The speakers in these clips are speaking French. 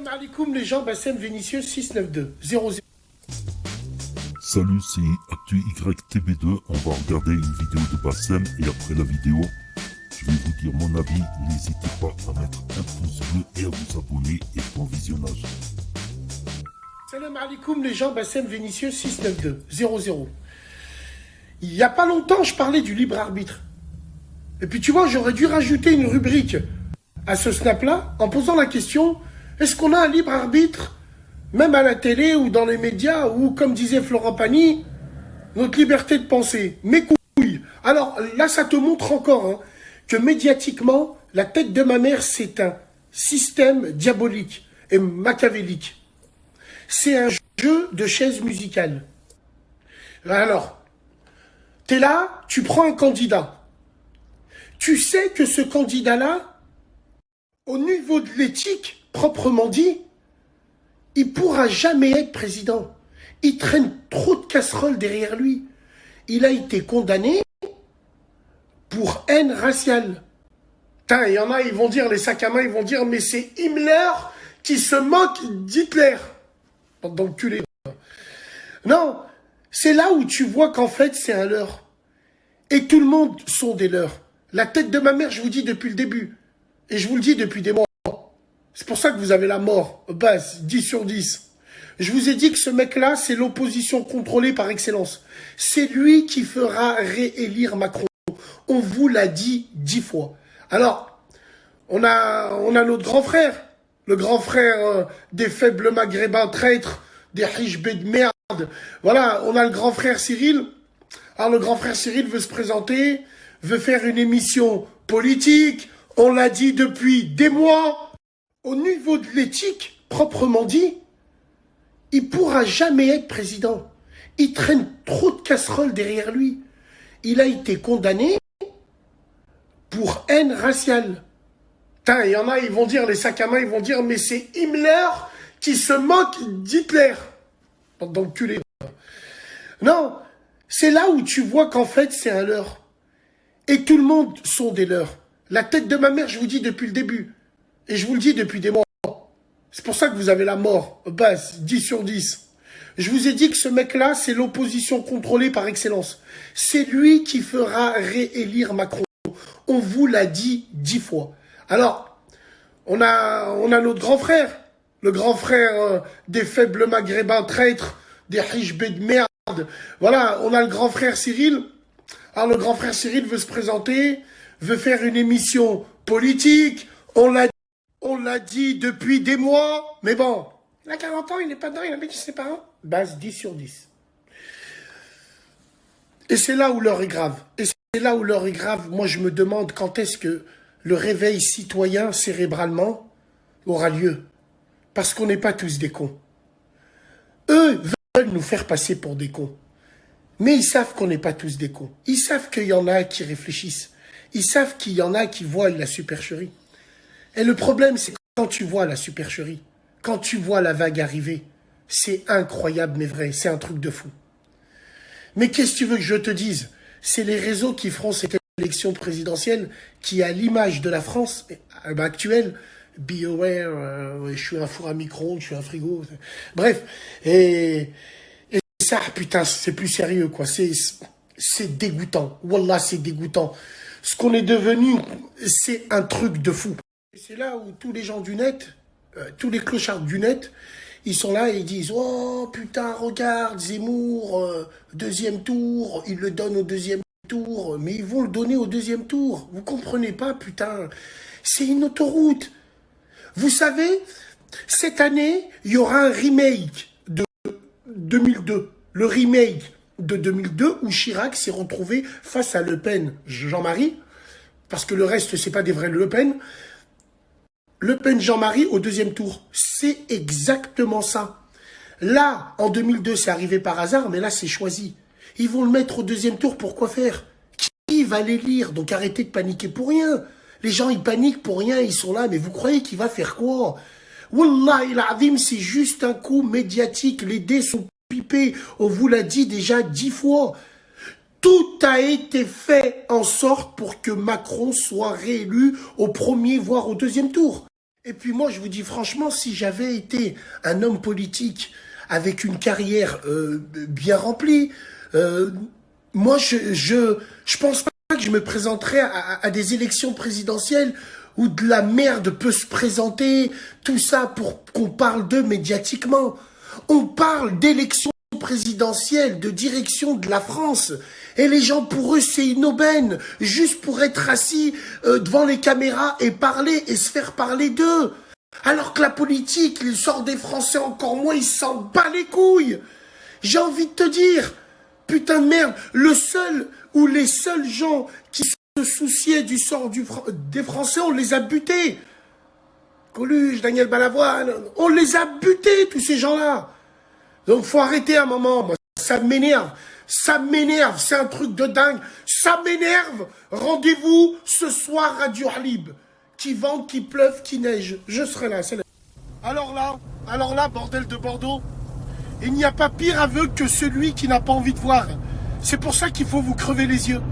Salam alaikum les gens, Bassem Vénitieux 692 00. Salut, c'est Actu YTB2. On va regarder une vidéo de Bassem et après la vidéo, je vais vous dire mon avis. N'hésitez pas à mettre un pouce bleu et à vous abonner et bon visionnage. Salam alaikum les gens, Bassem Vénitieux 692 00. Il n'y a pas longtemps, je parlais du libre arbitre. Et puis tu vois, j'aurais dû rajouter une rubrique à ce snap-là en posant la question, est-ce qu'on a un libre arbitre, même à la télé ou dans les médias, ou comme disait Florent Pagny, notre liberté de penser, mes couilles. Alors là, ça te montre encore que médiatiquement, la tête de ma mère, c'est un système diabolique et machiavélique. C'est un jeu de chaises musicales. Alors, t'es là, tu prends un candidat. Tu sais que ce candidat-là, au niveau de l'éthique, proprement dit, il pourra jamais être président. Il traîne trop de casseroles derrière lui. Il a été condamné pour haine raciale. Il y en a, ils vont dire, les sacs à main, ils vont dire, mais c'est Himmler qui se moque d'Hitler. Donc tu les... Non, c'est là où tu vois qu'en fait, c'est un leurre. Et tout le monde sont des leurs. La tête de ma mère, je vous dis depuis le début. Et je vous le dis depuis des mois. C'est pour ça que vous avez la mort. Base, 10 sur 10. Je vous ai dit que ce mec-là, c'est l'opposition contrôlée par excellence. C'est lui qui fera réélire Macron. On vous l'a dit 10 fois. Alors, on a notre grand frère. Le grand frère des faibles maghrébins traîtres, des riches de merde. Voilà, on a le grand frère Cyril. Alors le grand frère Cyril veut se présenter, veut faire une émission politique. On l'a dit depuis des mois. Au niveau de l'éthique, proprement dit, il pourra jamais être président. Il traîne trop de casseroles derrière lui. Il a été condamné pour haine raciale. Il y en a, ils vont dire, les sacs à main, ils vont dire, mais c'est Himmler qui se moque d'Hitler. Donc tu les... Non, c'est là où tu vois qu'en fait, c'est un leurre. Et tout le monde sont des leurs. La tête de ma mère, je vous dis depuis le début. Et je vous le dis depuis des mois. C'est pour ça que vous avez la mort. Base, 10 sur 10. Je vous ai dit que ce mec-là, c'est l'opposition contrôlée par excellence. C'est lui qui fera réélire Macron. On vous l'a dit 10 fois. Alors, on a notre grand frère. Le grand frère des faibles maghrébins traîtres, des riches de merde. Voilà, on a le grand frère Cyril. Alors le grand frère Cyril veut se présenter, veut faire une émission politique. On l'a dit depuis des mois. Mais bon, il a 40 ans, il n'est pas dedans, il a mis ses parents. Base 10 sur 10. Et c'est là où l'heure est grave. Et c'est là où l'heure est grave. Moi, je me demande quand est-ce que le réveil citoyen, cérébralement, aura lieu. Parce qu'on n'est pas tous des cons. Eux veulent nous faire passer pour des cons. Mais ils savent qu'on n'est pas tous des cons. Ils savent qu'il y en a qui réfléchissent. Ils savent qu'il y en a qui voient la supercherie. Et le problème, c'est quand tu vois la supercherie, quand tu vois la vague arriver, c'est incroyable mais vrai, c'est un truc de fou. Mais qu'est-ce que tu veux que je te dise? C'est les réseaux qui feront cette élection présidentielle qui, à l'image de la France actuelle, be aware, je suis un four à micro-ondes, je suis un frigo. Bref, et ça, putain, c'est plus sérieux, quoi. C'est dégoûtant. Wallah, c'est dégoûtant. Ce qu'on est devenu, c'est un truc de fou. C'est là où tous les gens du net, tous les clochards du net, ils sont là et ils disent « Oh, putain, regarde, Zemmour, deuxième tour, il le donne au deuxième tour. » Mais ils vont le donner au deuxième tour. Vous comprenez pas, putain. C'est une autoroute. Vous savez, cette année, il y aura un remake de 2002. Le remake de 2002 où Chirac s'est retrouvé face à Le Pen. Jean-Marie, parce que le reste, c'est pas des vrais Le Pen. Le Pen Jean-Marie au deuxième tour. C'est exactement ça. Là, en 2002, c'est arrivé par hasard, mais là, c'est choisi. Ils vont le mettre au deuxième tour pour quoi faire? Qui va les lire? Donc arrêtez de paniquer pour rien. Les gens, ils paniquent pour rien, ils sont là, mais vous croyez qu'il va faire quoi? Wallahi l'azim, c'est juste un coup médiatique. Les dés sont pipés. On vous l'a dit déjà 10 fois. Tout a été fait en sorte pour que Macron soit réélu au premier, voire au deuxième tour. Et puis moi, je vous dis franchement, si j'avais été un homme politique avec une carrière bien remplie, moi, je pense pas que je me présenterais à des élections présidentielles où de la merde peut se présenter, tout ça pour qu'on parle d'eux médiatiquement. On parle d'élections présidentielles, de direction de la France. Et les gens, pour eux, c'est une aubaine, juste pour être assis devant les caméras et parler et se faire parler d'eux. Alors que la politique, il sort des Français encore moins, ils s'en bat les couilles. J'ai envie de te dire, putain de merde, le seul ou les seuls gens qui se souciaient du sort des Français, on les a butés. Coluche, Daniel Balavoine, on les a butés, tous ces gens-là. Donc faut arrêter un moment, moi, ça m'énerve. Ça m'énerve, c'est un truc de dingue. Ça m'énerve. Rendez-vous ce soir Radio Halib. Qui vente, qui pleuve, qui neige. Je serai là. Alors là, bordel de Bordeaux, il n'y a pas pire aveugle que celui qui n'a pas envie de voir. C'est pour ça qu'il faut vous crever les yeux.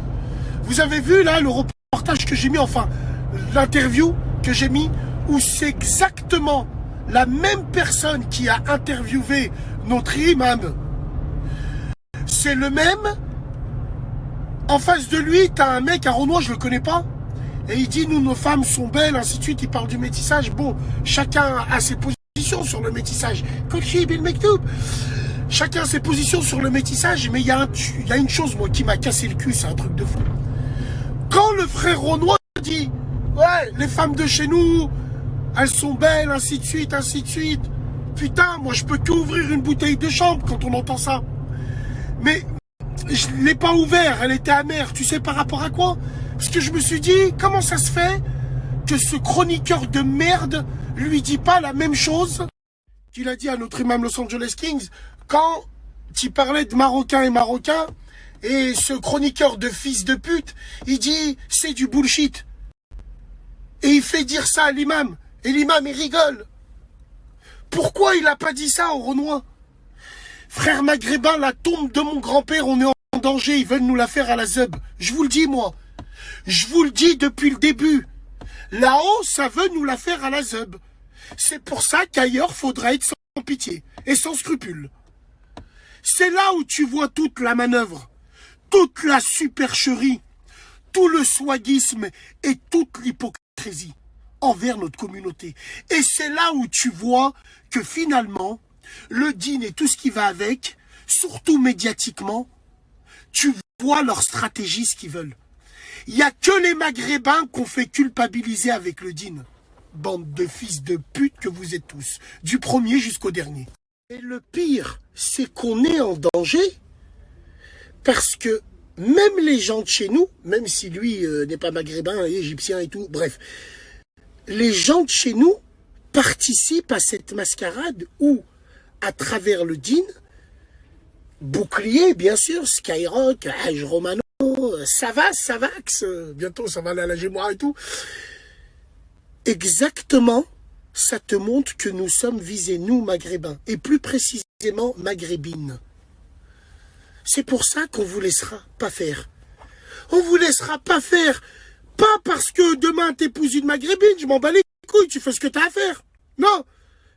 Vous avez vu là le reportage que j'ai mis, enfin l'interview que j'ai mis, où c'est exactement la même personne qui a interviewé notre imam. C'est le même. En face de lui, t'as un mec, un Renoir, je le connais pas. Et il dit, nous, nos femmes sont belles, ainsi de suite. Il parle du métissage. Bon, chacun a ses positions sur le métissage. Chacun a ses positions sur le métissage. Mais il y a une chose, moi, qui m'a cassé le cul. C'est un truc de fou. Quand le frère Renoir dit, ouais, les femmes de chez nous, elles sont belles, ainsi de suite, ainsi de suite. Putain, moi, je peux qu'ouvrir une bouteille de chambre quand on entend ça. Mais je ne l'ai pas ouvert, elle était amère. Tu sais par rapport à quoi? Parce que je me suis dit, comment ça se fait que ce chroniqueur de merde lui dit pas la même chose qu'il a dit à notre imam Los Angeles Kings quand il parlait de Marocains et Marocains, et ce chroniqueur de fils de pute, il dit, c'est du bullshit. Et il fait dire ça à l'imam. Et l'imam, il rigole. Pourquoi il n'a pas dit ça au Renoir? Frère maghrébin, la tombe de mon grand-père, on est en danger, ils veulent nous la faire à la zeub. Je vous le dis, moi. Je vous le dis depuis le début. Là-haut, ça veut nous la faire à la zeub. C'est pour ça qu'ailleurs, faudra être sans pitié et sans scrupule. C'est là où tu vois toute la manœuvre, toute la supercherie, tout le swagisme et toute l'hypocrisie envers notre communauté. Et c'est là où tu vois que finalement, le dîn et tout ce qui va avec, surtout médiatiquement, tu vois leur stratégie, ce qu'ils veulent. Il n'y a que les Maghrébins qu'on fait culpabiliser avec le dîn. Bande de fils de pute que vous êtes tous, du premier jusqu'au dernier. Et le pire, c'est qu'on est en danger, parce que même les gens de chez nous, même si lui n'est pas maghrébin, égyptien et tout, bref, les gens de chez nous participent à cette mascarade où, à travers le dîn, Bouclier, bien sûr, Skyrock, Haj Romano, Savax, bientôt ça va aller à la Gémoire et tout. Exactement, ça te montre que nous sommes visés, nous, maghrébins, et plus précisément maghrébines. C'est pour ça qu'on vous laissera pas faire. On vous laissera pas faire, pas parce que demain t'épouses une maghrébine, je m'en bats les couilles, tu fais ce que t'as à faire. Non,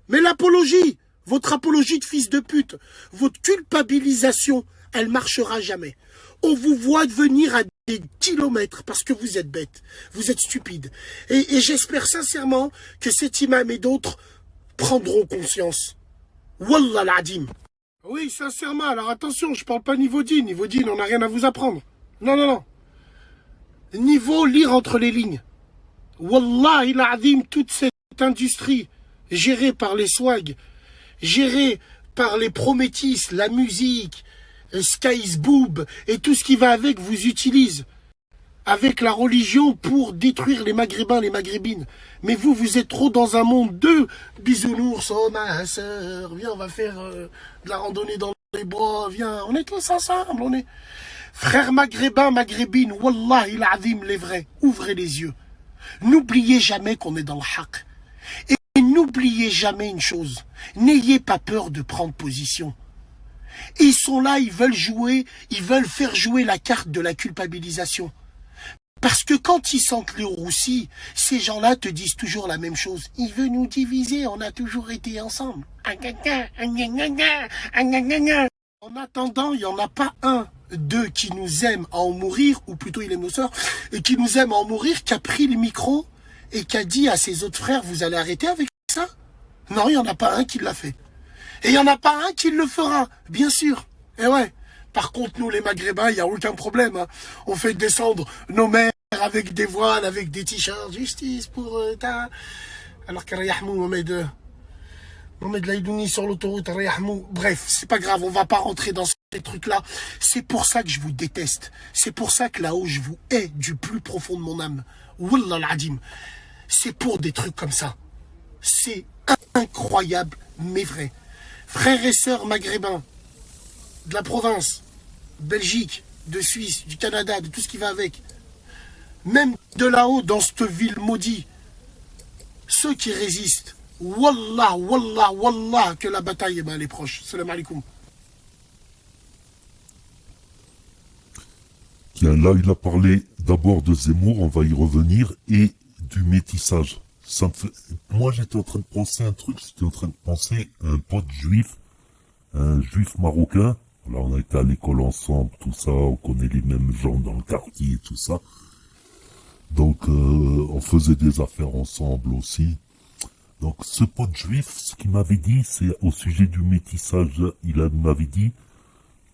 mais l'apologie, votre apologie de fils de pute, votre culpabilisation, elle marchera jamais. On vous voit venir à des kilomètres parce que vous êtes bêtes, vous êtes stupides. Et j'espère sincèrement que cet imam et d'autres prendront conscience. Wallah l'adim. Oui, sincèrement, alors attention, je parle pas niveau dîn, on n'a rien à vous apprendre. Non. Niveau lire entre les lignes. Wallah l'adim, toute cette industrie gérée par les swags, gérée par les prométisses, la musique, Sky's Boob et tout ce qui va avec vous utilise avec la religion pour détruire les Maghrébins, les Maghrébines. Mais vous êtes trop dans un monde de bisounours, oh ma soeur, viens, on va faire de la randonnée dans les bois, viens, on est tous ensemble, on est... Frères maghrébins, maghrébines, wallah il azim, les vrais, ouvrez les yeux. N'oubliez jamais qu'on est dans le haq. Et n'oubliez jamais une chose, n'ayez pas peur de prendre position. Ils sont là, ils veulent jouer, ils veulent faire jouer la carte de la culpabilisation. Parce que quand ils sentent le roussi, ces gens-là te disent toujours la même chose. Il veut nous diviser, on a toujours été ensemble. En attendant, il n'y en a pas un d'eux qui nous aime à en mourir, ou plutôt il aime nos sœurs, et qui nous aime à en mourir, qui a pris le micro et qui a dit à ses autres frères, vous allez arrêter avec ça? Non, il n'y en a pas un qui l'a fait. Et il n'y en a pas un qui le fera, bien sûr. Et ouais. Par contre, nous, les Maghrébins, il n'y a aucun problème. Hein. On fait descendre nos mères avec des voiles, avec des t-shirts. Justice pour ta... Alors qu'Arayahmou, Mohamed Laïdouni sur l'autoroute, Arayahmou. Bref, c'est pas grave, on va pas rentrer dans ces trucs-là. C'est pour ça que je vous déteste. C'est pour ça que là-haut, je vous hais du plus profond de mon âme. Wallah al-Adim. C'est pour des trucs comme ça. C'est incroyable, mais vrai. Frères et sœurs maghrébins, de la province, Belgique, de Suisse, du Canada, de tout ce qui va avec. Même de là-haut, dans cette ville maudite, ceux qui résistent, wallah, wallah, wallah, que la bataille, elle est proche. Salam alaikum. Tiens, là, il a parlé d'abord de Zemmour, on va y revenir, et du métissage. Ça me fait... Moi, j'étais en train de penser un truc, j'étais en train de penser à un pote juif, un juif marocain. Là, on a été à l'école ensemble, tout ça, on connaît les mêmes gens dans le quartier, tout ça. Donc, on faisait des affaires ensemble aussi. Donc, ce pote juif, ce qu'il m'avait dit, c'est au sujet du métissage, m'avait dit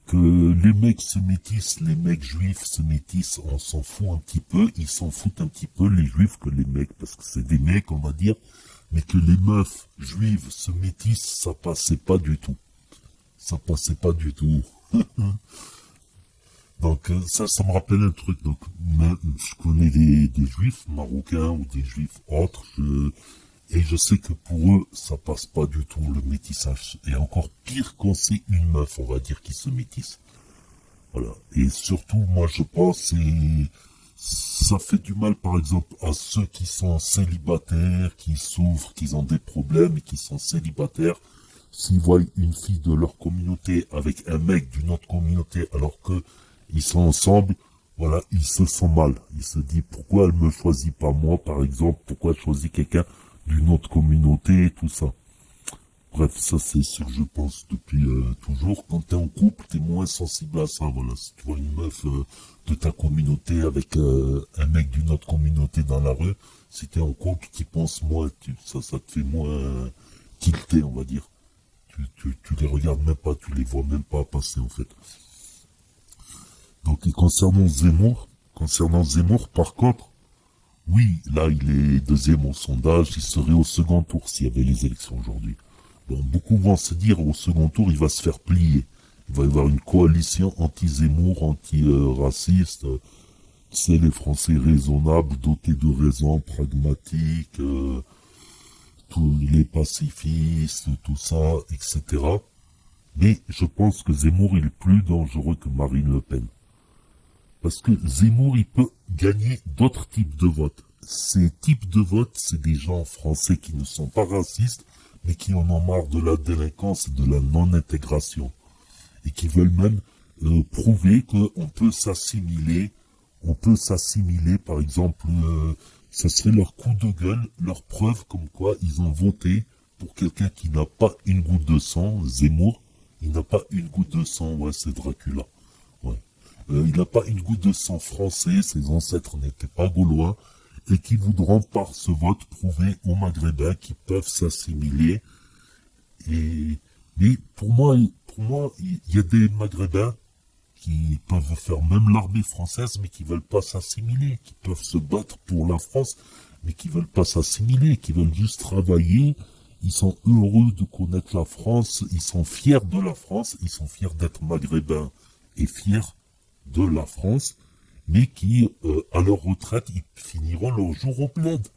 que les mecs se métissent, les mecs juifs se métissent, on s'en fout un petit peu, ils s'en foutent un petit peu, les juifs, que les mecs, parce que c'est des mecs, on va dire, mais que les meufs juives se métissent, ça passait pas du tout. Ça passait pas du tout. Donc ça me rappelle un truc. Donc je connais des juifs marocains ou des juifs autres, et je sais que pour eux ça passe pas du tout le métissage. Et encore pire quand c'est une meuf, on va dire, qui se métisse. Voilà. Et surtout, moi je pense, ça fait du mal par exemple à ceux qui sont célibataires, qui souffrent, qui ont des problèmes et qui sont célibataires. S'ils voient une fille de leur communauté avec un mec d'une autre communauté alors que ils sont ensemble, voilà, ils se sentent mal. Ils se disent pourquoi elle me choisit pas moi par exemple, pourquoi elle choisit quelqu'un d'une autre communauté et tout ça. Bref, ça c'est ce que je pense depuis toujours. Quand t'es en couple, t'es moins sensible à ça. Voilà, si tu vois une meuf de ta communauté avec un mec d'une autre communauté dans la rue, si t'es en couple, t'y penses moins, ça te fait moins tilter, on va dire. Tu les regardes même pas, tu les vois même pas passer en fait. Donc et concernant Zemmour, par contre, oui, là il est deuxième au sondage, il serait au second tour s'il y avait les élections aujourd'hui. Bon, beaucoup vont se dire au second tour il va se faire plier. Il va y avoir une coalition anti-Zemmour, anti-raciste. C'est les Français raisonnables, dotés de raison, pragmatiques, tous les pacifistes, tout ça, etc. Mais je pense que Zemmour il est plus dangereux que Marine Le Pen. Parce que Zemmour, il peut gagner d'autres types de votes. Ces types de votes, c'est des gens français qui ne sont pas racistes, mais qui en ont marre de la délinquance et de la non-intégration. Et qui veulent même prouver qu'on peut s'assimiler. On peut s'assimiler, par exemple, ça serait leur coup de gueule, leur preuve comme quoi ils ont voté pour quelqu'un qui n'a pas une goutte de sang, Zemmour. Il n'a pas une goutte de sang, ouais, c'est Dracula. Ouais. Il n'a pas une goutte de sang français, ses ancêtres n'étaient pas gaulois, et qui voudront par ce vote prouver aux Maghrébins qu'ils peuvent s'assimiler. Mais pour moi, il y a des Maghrébins qui peuvent faire même l'armée française, mais qui veulent pas s'assimiler, qui peuvent se battre pour la France, mais qui veulent pas s'assimiler, qui veulent juste travailler. Ils sont heureux de connaître la France, ils sont fiers de la France, ils sont fiers d'être maghrébins et fiers de la France, mais qui, à leur retraite, ils finiront leur jour au bled.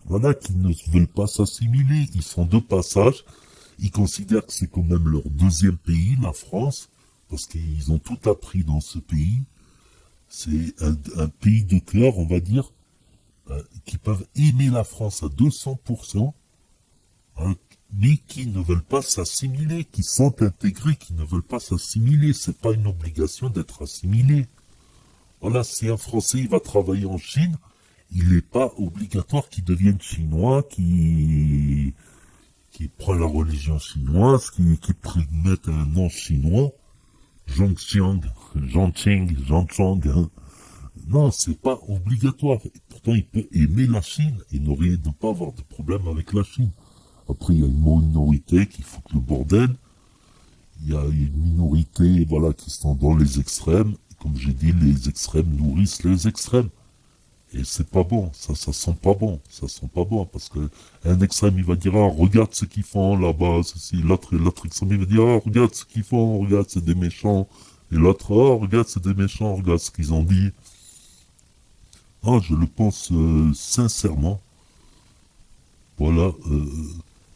Voilà, qui ne veulent pas s'assimiler, ils sont de passage, ils considèrent que c'est quand même leur deuxième pays, la France, parce qu'ils ont tout appris dans ce pays. C'est un pays de cœur, on va dire, qui peuvent aimer la France à 200%, mais qui ne veulent pas s'assimiler, qui sont intégrés, qui ne veulent pas s'assimiler. C'est pas une obligation d'être assimilé. Voilà, si un Français il va travailler en Chine, il n'est pas obligatoire qu'il devienne chinois, qui prend la religion chinoise, qui mette un nom chinois, Zhongxiang, Zhongqing, Zhongchang. Hein. Non, c'est pas obligatoire. Et pourtant, il peut aimer la Chine et ne pas avoir de problème avec la Chine. Après, il y a une minorité qui fout le bordel. Il y a une minorité, voilà, qui sont dans les extrêmes. Comme j'ai dit, les extrêmes nourrissent les extrêmes. Et c'est pas bon, ça sent pas bon, parce que un extrême il va dire ah regarde ce qu'ils font là-bas, ceci, l'autre extrême il va dire ah regarde ce qu'ils font, regarde c'est des méchants, et l'autre ah regarde c'est des méchants, regarde ce qu'ils ont dit. Ah je le pense sincèrement, voilà.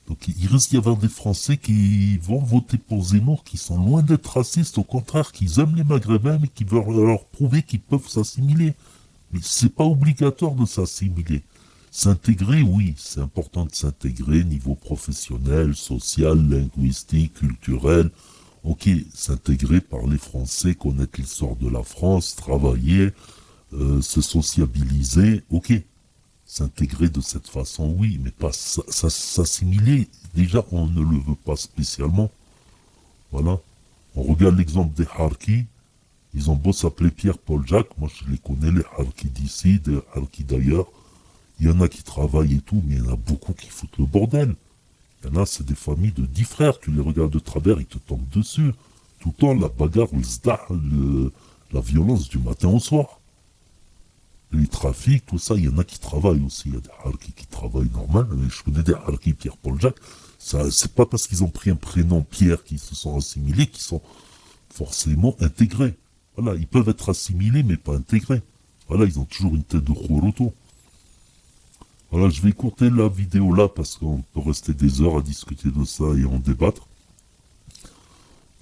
Donc il risque d'y avoir des Français qui vont voter pour Zemmour, qui sont loin d'être racistes, au contraire, qui aiment les Maghrébins, mais qui veulent leur prouver qu'ils peuvent s'assimiler. Mais c'est pas obligatoire de s'assimiler. S'intégrer, oui, c'est important de s'intégrer, niveau professionnel, social, linguistique, culturel. Ok, s'intégrer, parler français, connaître l'histoire de la France, travailler, se sociabiliser, ok. S'intégrer de cette façon, oui, mais pas s'assimiler. Déjà, on ne le veut pas spécialement. Voilà. On regarde l'exemple des Harkis. Ils ont beau s'appeler Pierre-Paul Jacques, moi je les connais, les Harkis d'ici, des Harkis d'ailleurs. Il y en a qui travaillent et tout, mais il y en a beaucoup qui foutent le bordel. Il y en a, c'est des familles de 10 frères, tu les regardes de travers, ils te tombent dessus. Tout le temps, la bagarre, le zdah, la violence du matin au soir. Les trafics, tout ça, il y en a qui travaillent aussi. Il y a des Harkis qui travaillent normal, mais je connais des Harkis Pierre-Paul Jacques. Ça, c'est pas parce qu'ils ont pris un prénom Pierre qu'ils se sont assimilés, qu'ils sont forcément intégrés. Voilà, ils peuvent être assimilés, mais pas intégrés. Voilà, ils ont toujours une tête de Khouroto. Voilà, je vais écourter la vidéo là, parce qu'on peut rester des heures à discuter de ça et en débattre.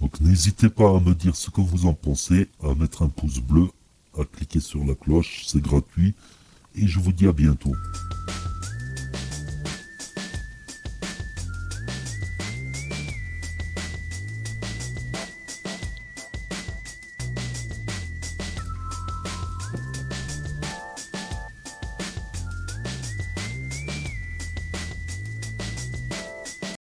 Donc n'hésitez pas à me dire ce que vous en pensez, à mettre un pouce bleu, à cliquer sur la cloche, c'est gratuit. Et je vous dis à bientôt.